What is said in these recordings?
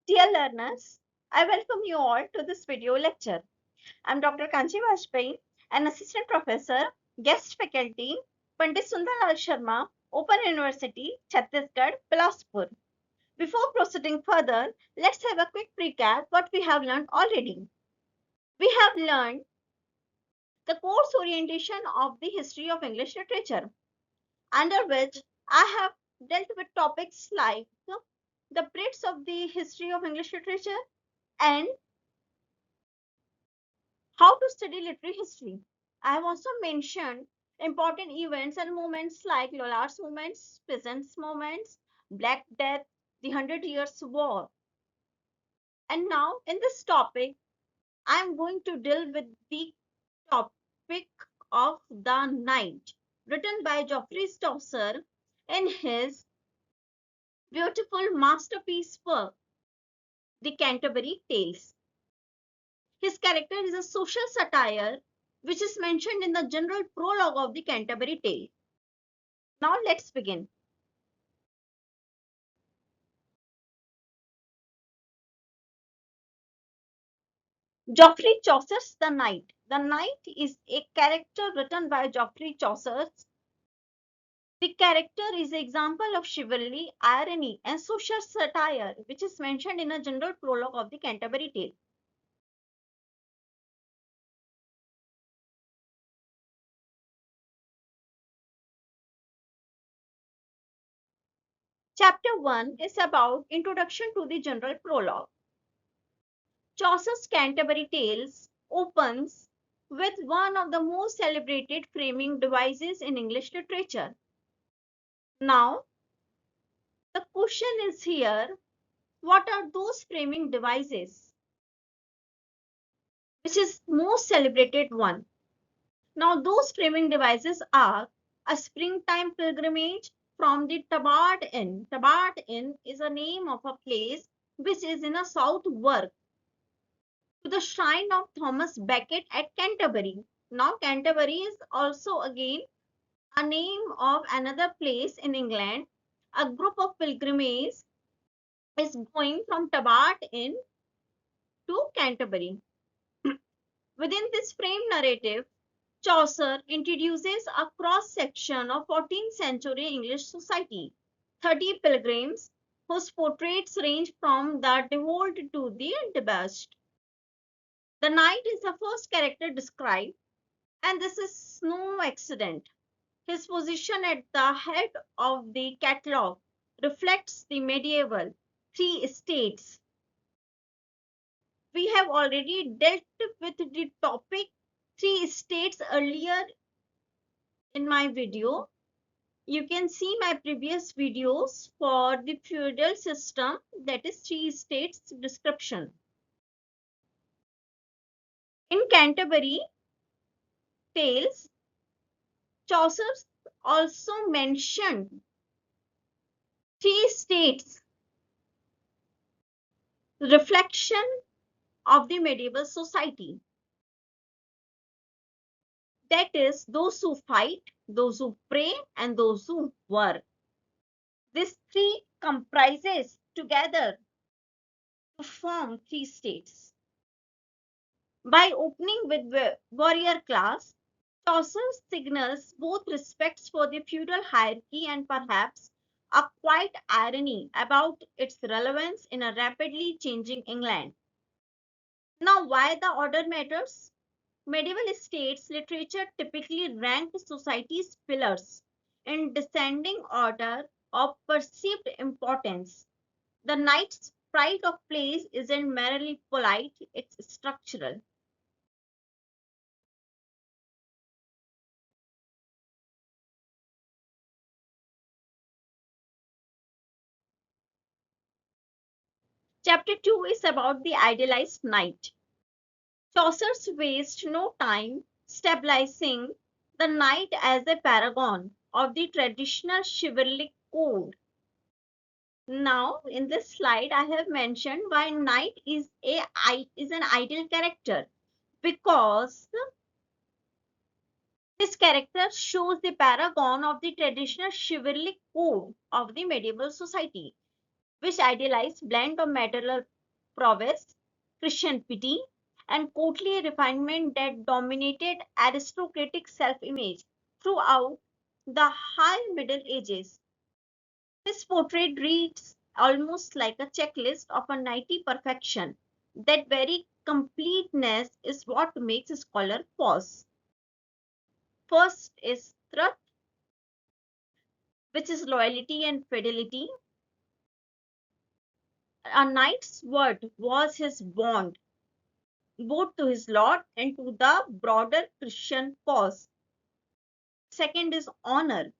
Dear learners, I welcome you all to this video lecture. I am Dr. Kanchi Bajpai, an assistant professor, guest faculty, Pandit Sundarlal Sharma, Open University, Chhattisgarh, Bilaspur. Before proceeding further, let's have a quick recap what we have learned already. We have learned the course orientation of the history of English literature, under which I have dealt with topics like the breadth of the history of English literature and how to study literary history. I have also mentioned important events and moments like Lollards movements, peasants movements, Black Death, the Hundred Years' War. And now in this topic, I am going to deal with the topic of the night, written by Geoffrey Chaucer in his beautiful masterpiece work, The Canterbury Tales. His character is a social satire which is mentioned in the general prologue of the Canterbury Tale. Now let's begin. Geoffrey Chaucer's The Knight. The Knight is a character written by Geoffrey Chaucers. The character is an example of chivalry, irony, and social satire, which is mentioned in a general prologue of the Canterbury Tale. Chapter 1 is about introduction to the general prologue. Chaucer's Canterbury Tales opens with one of the most celebrated framing devices in English literature. Now, the question is here, what are those framing devices? Which is most celebrated one? Now, those framing devices are a springtime pilgrimage from the Tabard Inn. Tabard Inn is a name of a place which is in a southwark to the shrine of Thomas Becket at Canterbury. Now, Canterbury is also again a name of another place in England. A group of pilgrims is going from Tabard Inn to Canterbury. Within this frame narrative, Chaucer introduces a cross section of 14th century English society, 30 pilgrims whose portraits range from the devout to the debased. The knight is the first character described, and this is no accident. His position at the head of the catalogue reflects the medieval three estates. We have already dealt with the topic three estates earlier in my video. You can see my previous videos for the feudal system, that is three estates description. In Canterbury Tales, Chaucer also mentioned three states, reflection of the medieval society. That is, those who fight, those who pray, and those who work. These three comprises together to form three states. By opening with warrior class, Chaucer signals both respects for the feudal hierarchy and perhaps a quiet irony about its relevance in a rapidly changing England. Now, why the order matters? Medieval states literature typically ranked society's pillars in descending order of perceived importance. The knight's pride of place isn't merely polite, it's structural. Chapter 2 is about the idealized knight. Chaucer's waste no time stabilizing the knight as a paragon of the traditional chivalric code. Now, in this slide, I have mentioned why knight is an ideal character, because this character shows the paragon of the traditional chivalric code of the medieval society, which idealized blend of prowess, Christian pity, and courtly refinement that dominated aristocratic self-image throughout the High Middle Ages. His portrait reads almost like a checklist of a knightly perfection. That very completeness is what makes a scholar pause. First is truth, which is loyalty and fidelity. A knight's word was his bond, both to his lord and to the broader Christian cause. Second is honor,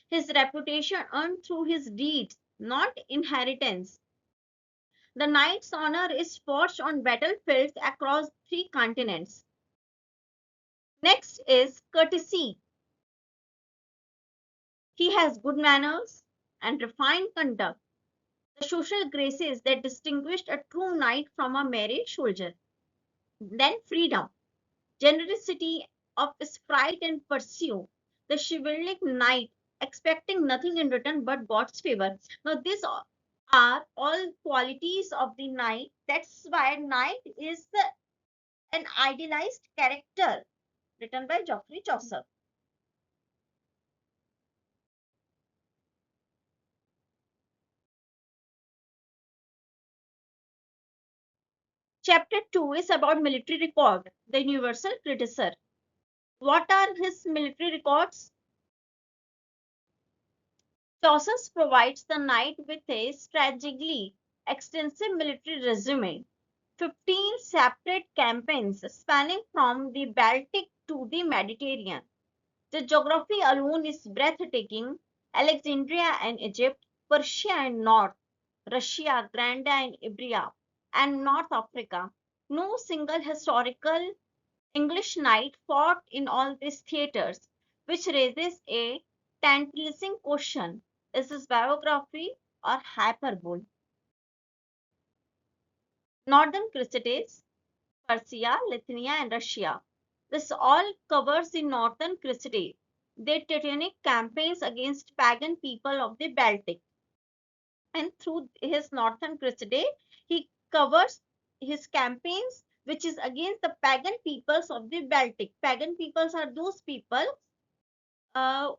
his reputation earned through his deeds, not inheritance. The knight's honor is forged on battlefields across three continents. Next is courtesy. He has good manners and refined conduct, the social graces that distinguished a true knight from a merry soldier. Then freedom, generosity of sprite and pursue, the chivalric knight expecting nothing in return but God's favor. Now, these are all qualities of the knight. That's why knight is an idealized character written by Geoffrey Chaucer. Chapter 2 is about military record, the universal criticism. What are his military records? Chaucer provides the knight with a strategically extensive military resume, 15 separate campaigns spanning from the Baltic to the Mediterranean. The geography alone is breathtaking. Alexandria and Egypt, Persia and North, Russia, Granda and Ibria, and North Africa. No single historical English knight fought in all these theatres, which raises a tantalizing question. Is this biography or hyperbole? Northern Crusades, Persia, Lithuania, and Russia. This all covers the Northern Crusade, the titanic campaigns against pagan people of the Baltic. And through his Northern Crusade, he covers his campaigns which is against the pagan peoples of the Baltic. Pagan peoples are those people uh,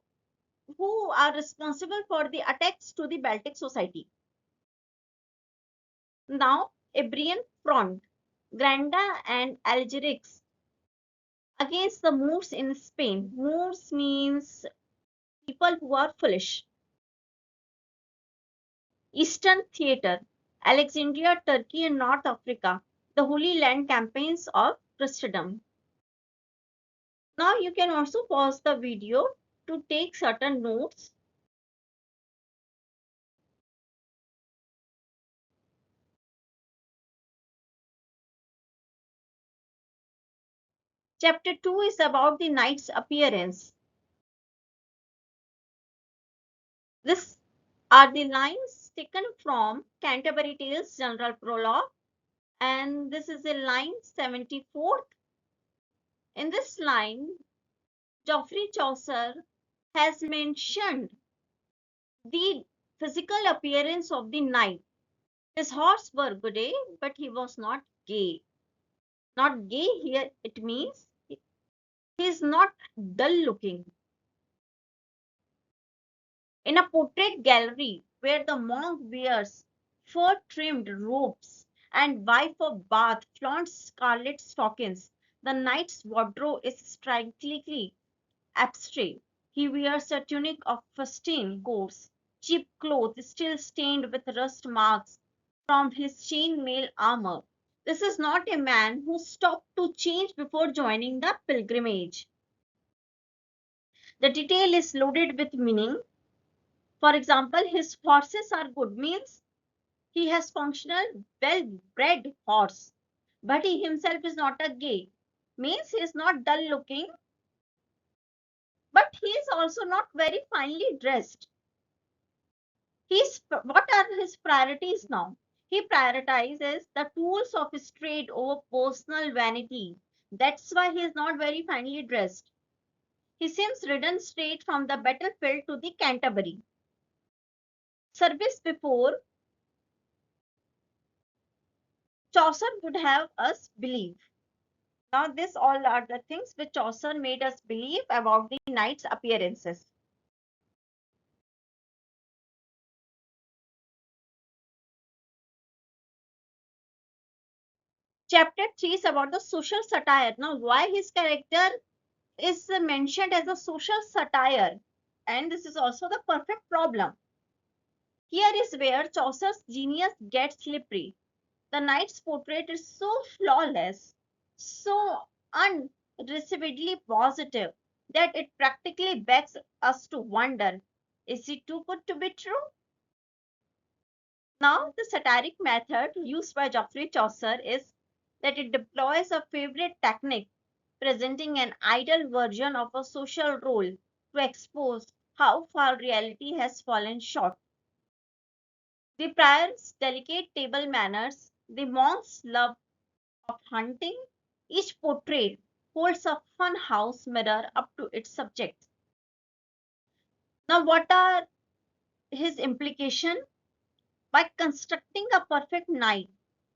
who are responsible for the attacks to the Baltic society. Now, Ibrian front, Granda and Algerix against the Moors in Spain. Moors means people who are foolish. Eastern Theatre, Alexandria, Turkey, and North Africa, the Holy Land campaigns of Christendom. Now you can also pause the video to take certain notes. Chapter 2 is about the knight's appearance. These are the lines taken from Canterbury Tales General Prologue, and this is the line 74th. In this line, Geoffrey Chaucer has mentioned the physical appearance of the knight. His horse were good, but he was not gay. Not gay here, it means he is not dull looking. In a portrait gallery where the monk wears fur trimmed robes and wife of Bath flaunts scarlet stockings, the knight's wardrobe is strikingly abstract. He wears a tunic of fustian gauze, cheap clothes still stained with rust marks from his chain-mail armor. This is not a man who stopped to change before joining the pilgrimage. The detail is loaded with meaning. For example, his horses are good means he has functional, well-bred horse, but he himself is not a gay. Means he is not dull looking, but he is also not very finely dressed. What are his priorities now? He prioritizes the tools of his trade over personal vanity. That's why he is not very finely dressed. He seems ridden straight from the battlefield to the Canterbury. Service before Chaucer would have us believe. Now, this all are the things which Chaucer made us believe about the knight's appearances. Chapter 3 is about the social satire. Now, why his character is mentioned as a social satire? And this is also the perfect problem. Here is where Chaucer's genius gets slippery. The knight's portrait is so flawless, so unreservedly positive, that it practically begs us to wonder, is it too good to be true? Now, the satiric method used by Geoffrey Chaucer is that it deploys a favorite technique, presenting an ideal version of a social role to expose how far reality has fallen short. The prior's delicate table manners, the monk's love of hunting, each portrait holds a fun house mirror up to its subject. Now, what are his implications? By constructing a perfect knight,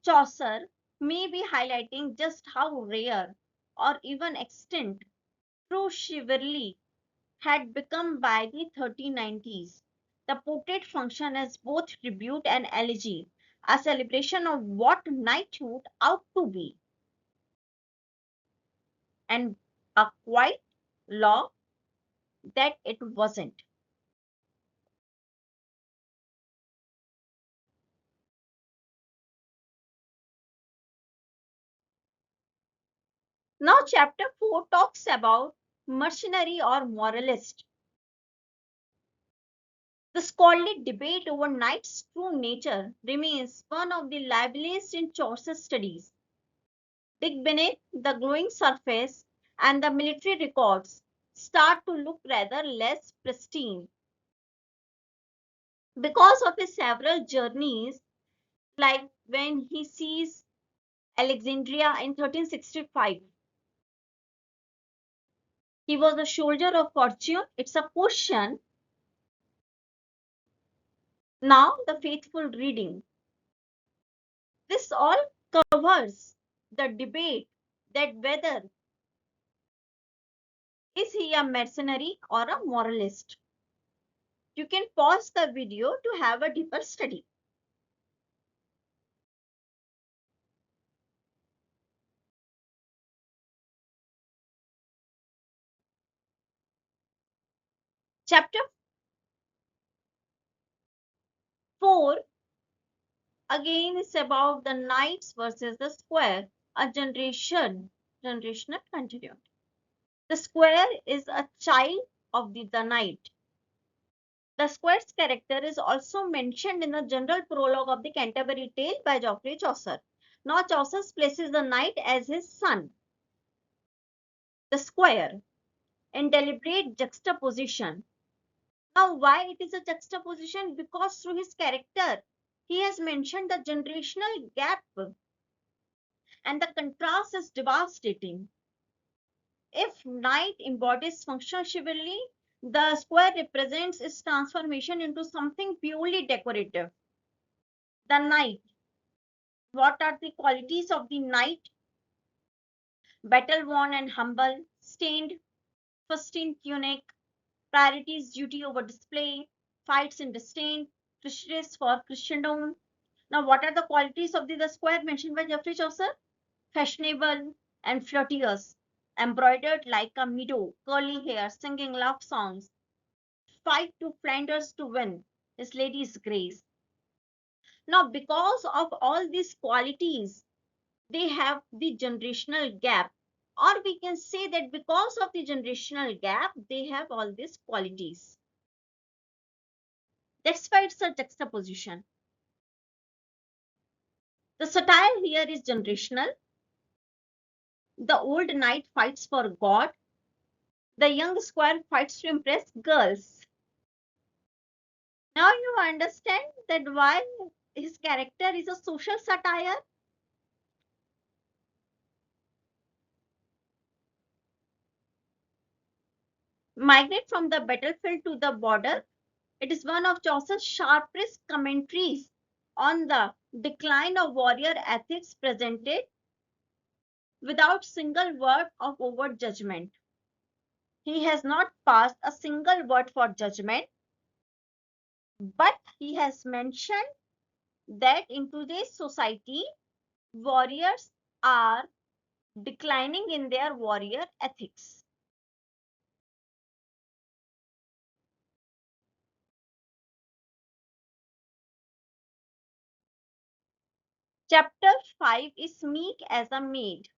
Chaucer may be highlighting just how rare or even extinct true chivalry had become by the 1390s. The portrait function as both tribute and elegy, a celebration of what knighthood ought to be, and a quiet law that it wasn't. Now, chapter 4 talks about mercenary or moralist. The scholarly debate over knight's true nature remains one of the liveliest in Chaucer's studies. Dig beneath the glowing surface, and the military records start to look rather less pristine. Because of his several journeys, like when he sees Alexandria in 1365, he was a soldier of fortune. It's a question. Now, the faithful reading. This all covers the debate that whether is he a mercenary or a moralist. You can pause the video to have a deeper study. Chapter 4 again is about the knights versus the square, a generational continuity. The square is a child of the knight. The square's character is also mentioned in the general prologue of the Canterbury Tale by Geoffrey Chaucer. Now Chaucer places the knight as his son, the square, in deliberate juxtaposition. Now, why it is a juxtaposition? Because through his character, he has mentioned the generational gap, and the contrast is devastating. If knight embodies functional chivalry, the square represents its transformation into something purely decorative. The knight. What are the qualities of the knight? Battle worn and humble, stained, fustian tunic, priorities duty over display, fights in disdain, fisheries for Christendom. Now, what are the qualities of the square mentioned by Geoffrey Chaucer? Fashionable and flirtatious, embroidered like a meadow, curly hair, singing love songs, fight to Flanders to win his lady's grace. Now, because of all these qualities, they have the generational gap, or we can say that because of the generational gap, they have all these qualities. That's why it's a juxtaposition. The satire here is generational. The old knight fights for God. The young squire fights to impress girls. Now you understand that why his character is a social satire. Migrate from the battlefield to the border. It is one of Chaucer's sharpest commentaries on the decline of warrior ethics presented without single word of overt judgment. He has not passed a single word for judgment, but he has mentioned that in today's society, warriors are declining in their warrior ethics. Chapter 5 is meek as a maid.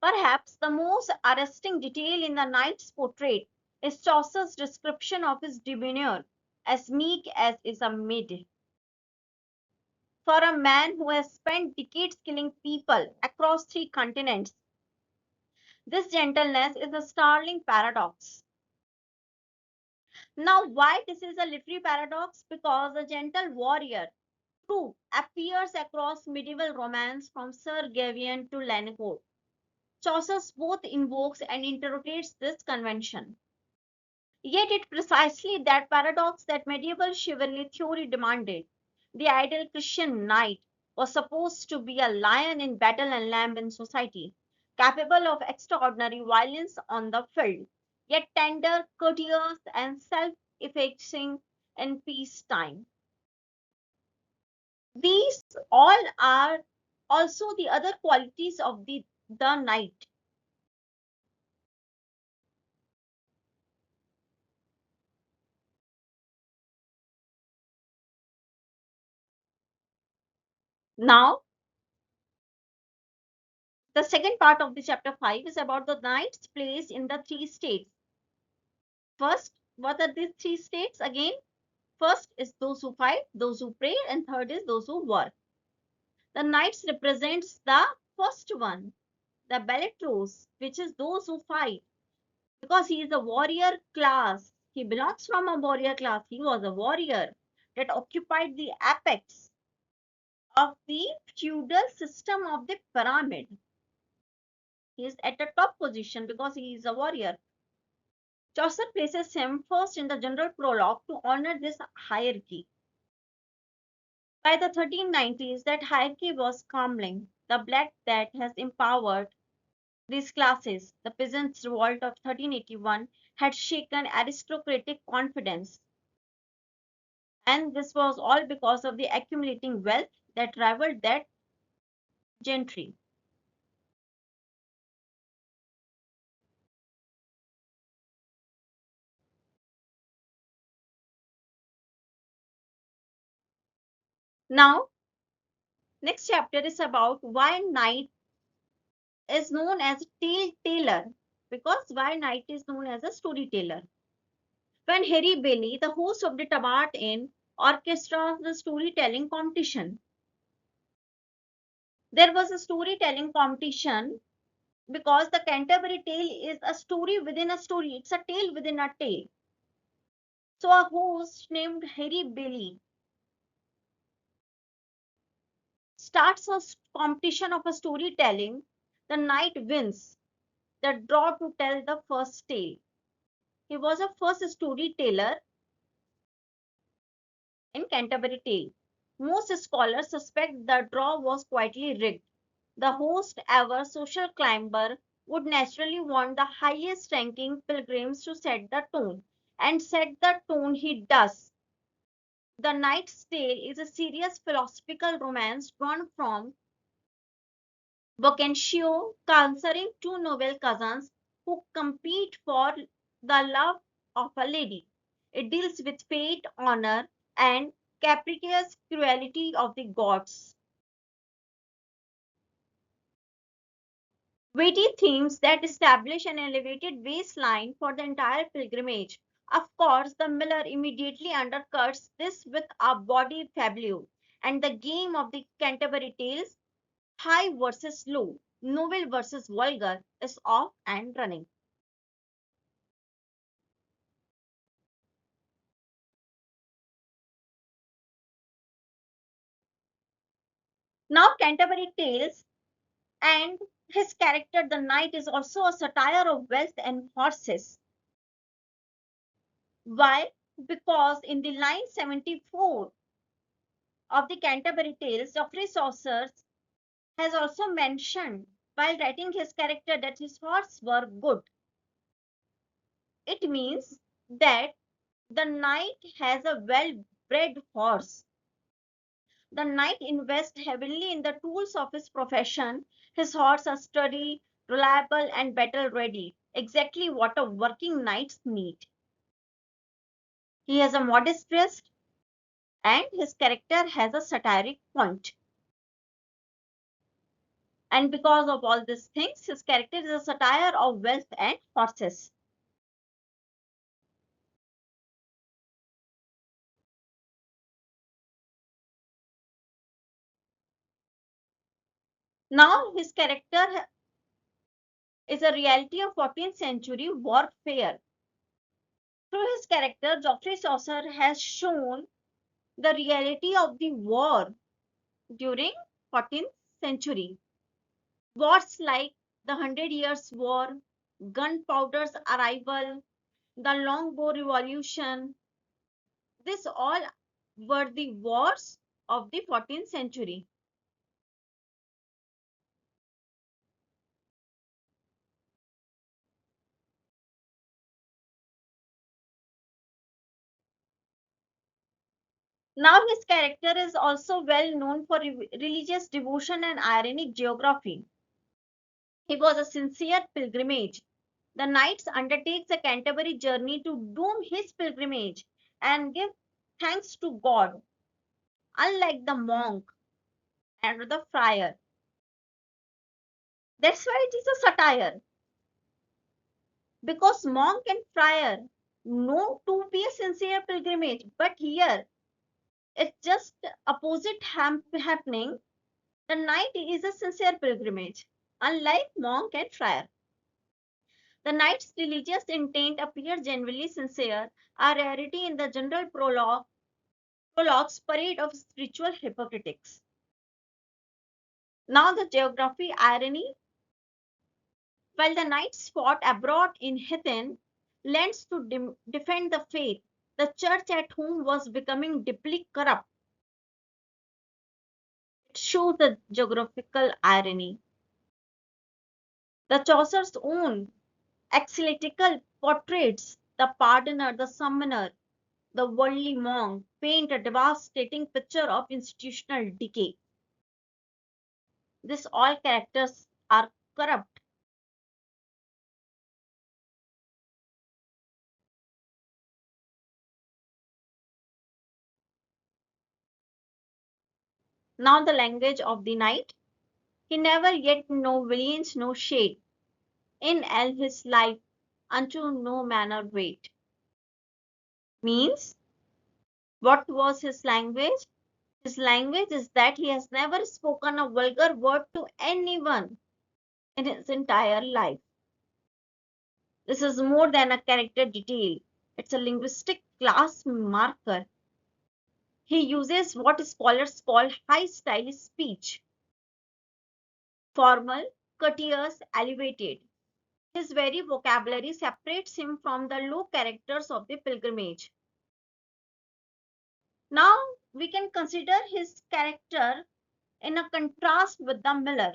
Perhaps the most arresting detail in the knight's portrait is Chaucer's description of his demeanor as meek as is a maid. For a man who has spent decades killing people across 3 continents, this gentleness is a startling paradox. Now, why this is a literary paradox? Because a gentle warrior, true, appears across medieval romance from Sir Gawain to Lennecourt. Chaucer both invokes and interrogates this convention. Yet it precisely that paradox that medieval chivalry theory demanded. The ideal Christian knight was supposed to be a lion in battle and lamb in society, capable of extraordinary violence on the field, yet tender, courteous, and self-effacing in peacetime. These all are also the other qualities of the knight. Now, the second part of the chapter 5 is about the knight's place in the 3 states. First, what are these 3 states again? First is those who fight, those who pray, and third is those who work. The knights represents the first one, the bellicose, which is those who fight, because he is a warrior class. He belongs from a warrior class. He was a warrior that occupied the apex of the feudal system of the pyramid. He is at the top position because he is a warrior. Chaucer places him first in the general prologue to honor this hierarchy. By the 1390s, that hierarchy was crumbling. The Black Death has empowered these classes. The Peasants' Revolt of 1381 had shaken aristocratic confidence, and this was all because of the accumulating wealth that rivaled that gentry. Now, next chapter is about why Knight is known as a tale teller, because why Knight is known as a storyteller. When Harry Bailey, the host of the Tabat Inn, orchestrated the storytelling competition. There was a storytelling competition because the Canterbury Tale is a story within a story. It's a tale within a tale. So a host named Harry Bailey starts a competition of a storytelling. The knight wins the draw to tell the first tale. He was a first storyteller in Canterbury Tale. Most scholars suspect the draw was quietly rigged. The host, ever social climber, would naturally want the highest ranking pilgrims to set the tone. And set the tone he does. The Knight's Tale is a serious philosophical romance drawn from Boccaccio concerning two noble cousins who compete for the love of a lady. It deals with fate, honor, and capricious cruelty of the gods. Weighty themes that establish an elevated baseline for the entire pilgrimage. Of course, the miller immediately undercuts this with a body fabulous, and the game of the Canterbury Tales, high versus low, noble versus vulgar, is off and running. Now, Canterbury Tales and his character, the knight, is also a satire of wealth and horses. Why? Because in the line 74 of the Canterbury Tales, Geoffrey Chaucer has also mentioned while writing his character that his horses were good. It means that the knight has a well bred horse. The knight invests heavily in the tools of his profession. His horses are sturdy, reliable, and battle ready. Exactly what a working knight needs. He has a modest dress, and his character has a satiric point. And because of all these things, his character is a satire of wealth and horses. Now, his character is a reality of 14th century warfare. Through his character, Geoffrey Chaucer has shown the reality of the war during 14th century. Wars like the Hundred Years' War, gunpowder's arrival, the Longbow Revolution, this all were the wars of the 14th century. Now his character is also well known for religious devotion and ironic geography. He was a sincere pilgrimage. The knights undertakes a Canterbury journey to doom his pilgrimage and give thanks to God, unlike the monk and the friar. That's why it is a satire, because monk and friar know to be a sincere pilgrimage, but here it's just opposite happening. The knight is a sincere pilgrimage, unlike monk and friar. The knight's religious intent appears genuinely sincere, a rarity in the general prologue's parade of spiritual hypocritics. Now the geography irony, while the knights fought abroad in heathen lands to defend the faith, the church at home was becoming deeply corrupt. It shows the geographical irony. The Chaucer's own exegetical portraits, the pardoner, the summoner, the worldly monk, paint a devastating picture of institutional decay. These all characters are corrupt. Now the language of the knight. He never yet no villains, no shade. In all his life, unto no manner wait. Means, what was his language? His language is that he has never spoken a vulgar word to anyone in his entire life. This is more than a character detail. It's a linguistic class marker. He uses what scholars call high style speech, formal, courteous, elevated. His very vocabulary separates him from the low characters of the pilgrimage. Now we can consider his character in a contrast with the miller,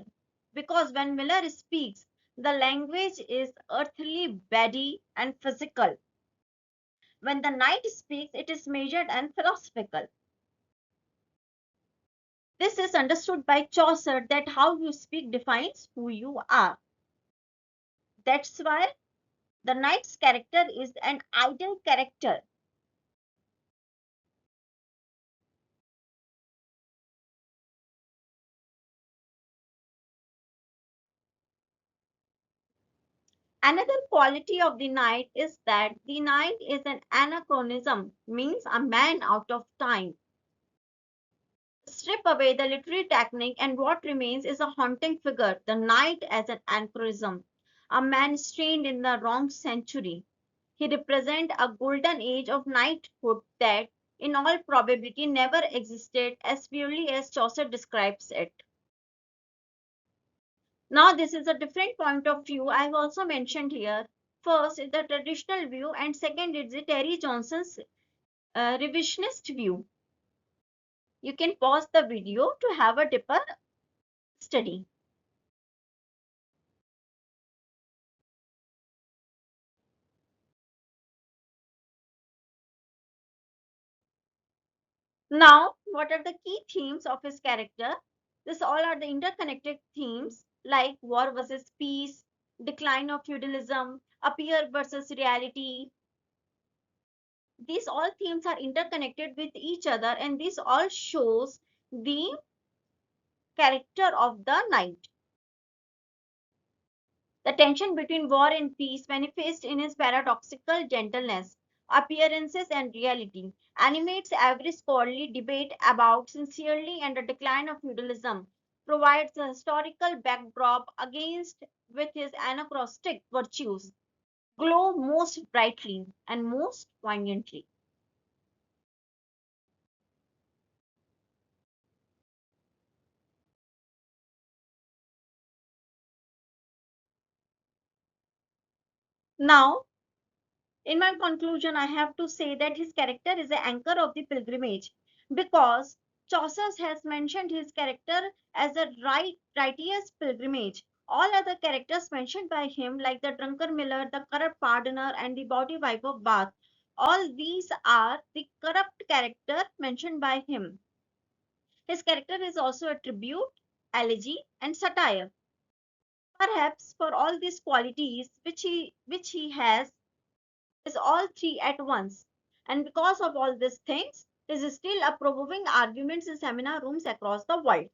because when Miller speaks, the language is earthly, bady, and physical. When the knight speaks, it is measured and philosophical. This is understood by Chaucer that how you speak defines who you are. That's why the knight's character is an ideal character. Another quality of the knight is that the knight is an anachronism, means a man out of time. Strip away the literary technique, and what remains is a haunting figure, the knight as an anachronism, a man strained in the wrong century. He represents a golden age of knighthood that, in all probability, never existed as purely as Chaucer describes it. Now, this is a different point of view I've also mentioned here. First is the traditional view, and second is the Terry Johnson's revisionist view. You can pause the video to have a deeper study. Now, what are the key themes of his character? This all are the interconnected themes like war versus peace, decline of feudalism, appear versus reality. These all themes are interconnected with each other, and this all shows the character of the knight. The tension between war and peace manifests in his paradoxical gentleness, appearances, and reality, animates every scholarly debate about sincerely and the decline of feudalism, provides a historical backdrop against with his anachronistic virtues, glow most brightly and most poignantly. Now, in my conclusion, I have to say that his character is the anchor of the pilgrimage because Chaucer has mentioned his character as a righteous pilgrimage. All other characters mentioned by him, like the drunken miller, the corrupt pardoner, and the bawdy wife of Bath, all these are the corrupt character mentioned by him. His character is also a tribute, elegy, and satire. Perhaps for all these qualities which he has is all three at once. And because of all these things, this is still a proving arguments in seminar rooms across the world.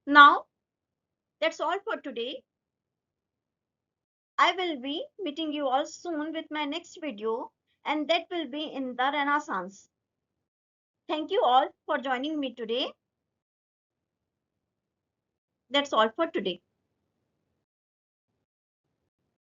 Now, that's all for today. I will be meeting you all soon with my next video, and that will be in the Renaissance. Thank you all for joining me today. That's all for today.